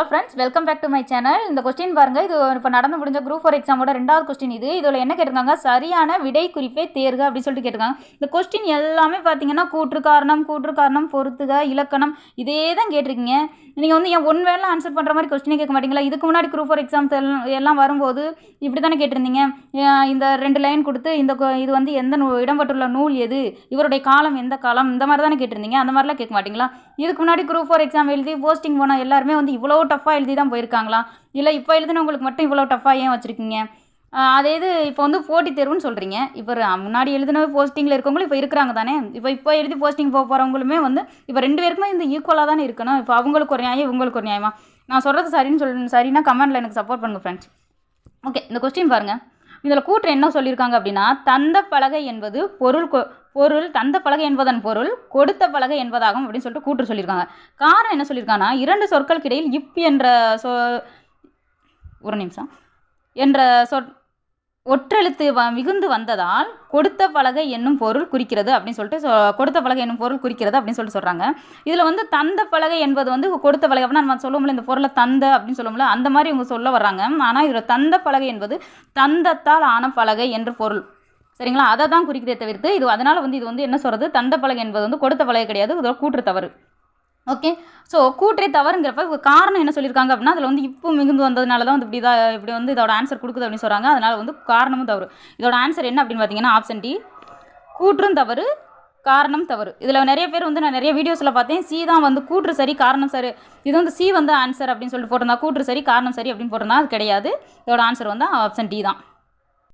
Friends, welcome back to my channel. இந்த question பாருங்க. இது இப்போ நடந்து முடிஞ்ச குரூப் 4 எக்ஸாமோட 2வது கொஸ்டின். இதில் என்ன கேட்டிருக்காங்க, சரியான விடை குறிப்பை தேர்க அப்படின்னு சொல்லிட்டு கேட்டிருக்காங்க. இந்த கொஸ்டின் எல்லாமே பார்த்தீங்கன்னா கூற்று காரணம் பொறுத்துக இலக்கணம் இதே தான் கேட்டிருக்கீங்க. நீங்கள் வந்து ஏன் ஒன் வேலை ஆன்சர் பண்ணுற மாதிரி கொஸ்டினே கேட்க மாட்டீங்களா? இதுக்கு முன்னாடி குரூப் 4 எக்ஸாம்ஸ் எல்லாம் வரும்போது இப்படி தானே கேட்டிருந்தீங்க. இந்த 2 லைன் கொடுத்து இது வந்து எந்த இடம்பெற்றுள்ள நூல் எது, இவருடைய காலம் எந்த காலம், இந்த மாதிரி தானே கேட்டிருந்தீங்க. அந்த மாதிரிலாம் கேட்க மாட்டிங்களா? இதுக்கு முன்னாடி குரூப் 4 எக்ஸாம் எழுதி போஸ்டிங் போனால் எல்லாருமே வந்து இவ்வளோ டஃப்பாக எழுதி தான் போயிருக்காங்களா? இல்லை இப்போ எழுதினவங்களுக்கு மட்டும் இவ்வளோ டஃப்பாக ஏன் வச்சுருக்கீங்க? அதே இது இப்போ வந்து போட்டித் தேர்வுன்னு சொல்கிறீங்க. இப்போ முன்னாடி எழுதின போஸ்டிங்கில் இருக்கவங்களும் இப்போ இருக்கிறாங்க தானே. இப்போ எழுதி போஸ்டிங் போக போகிறவங்களுமே வந்து இப்போ 2 பேருக்குமே இந்த ஈக்குவலாக தானே இருக்கணும். இப்போ அவங்களுக்கு ஒரு நியாயம், இவங்களுக்கு ஒரு நியாயமா? நான் சொல்கிறது சரின்னா கமெண்ட்டில் எனக்கு சப்போர்ட் பண்ணுங்கள் ஃப்ரெண்ட்ஸ். ஓகே, இந்த கொஸ்டின் பாருங்கள். இதில் கூற்று என்ன சொல்லியிருக்காங்க அப்படின்னா, தந்த பலகை என்பது பொருள் தந்த பலகை என்பதன் பொருள் கொடுத்த பலகை என்பதாகும் அப்படின்னு சொல்லிட்டு கூற்று சொல்லியிருக்காங்க. காரணம் என்ன சொல்லியிருக்காங்கன்னா, 2 சொற்களுக்கு இடையில் இப் என்ற ஒரு நிமிஷம் என்ற ஒற்றெழுத்து மிகுந்து வந்ததால் கொடுத்த பலகை என்னும் பொருள் குறிக்கிறது அப்படின்னு சொல்லிட்டு கொடுத்த பலகை என்னும் பொருள் குறிக்கிறது அப்படின்னு சொல்லிட்டு சொல்கிறாங்க. இதில் வந்து தந்த பலகை என்பது வந்து கொடுத்த பலகை அப்படின்னா நம்ம சொல்லுவோம்ல, இந்த பொருளை தந்த அப்படின்னு சொல்லுவோம்ல, அந்த மாதிரி இவங்க சொல்ல வர்றாங்க. ஆனால் இதில் தந்த பலகை என்பது தந்தத்தால் ஆன பலகை என்று பொருள். சரிங்களா? அதை தான் குறிக்கிறதே தவிர்த்து இது அதனால் வந்து இது வந்து என்ன சொல்கிறது, தந்த பலகை என்பது வந்து கொடுத்த பலகை கிடையாது. இதோட கூற்று தவறு. ஓகே, ஸோ கூற்றே தவறுங்கிறப்ப காரணம் என்ன சொல்லியிருக்காங்க அப்படின்னா, அதில் வந்து இப்பு மிகுந்து வந்ததுனால தான் வந்து இப்படி வந்து இதோட ஆன்சர் கொடுக்குது அப்படின்னு சொல்கிறாங்க. அதனால் வந்து காரணமும் தவறு. இதோட ஆன்சர் என்ன அப்படின்னு பார்த்தீங்கன்னா ஆப்ஷன் டி, கூற்றும் தவறு காரணம் தவறு. இதில் நிறைய பேர் வந்து நான் நிறைய வீடியோஸில் பார்த்தேன், சி தான் வந்து கூற்று சரி காரணம் சரி, இது வந்து சி வந்து ஆன்சர் அப்படின்னு சொல்லிட்டு போட்டிருந்தா, கூற்று சரி காரணம் சரி அப்படின்னு போட்டிருந்தா அது கிடையாது. இதோட ஆன்சர் வந்து ஆப்ஷன் டி தான்.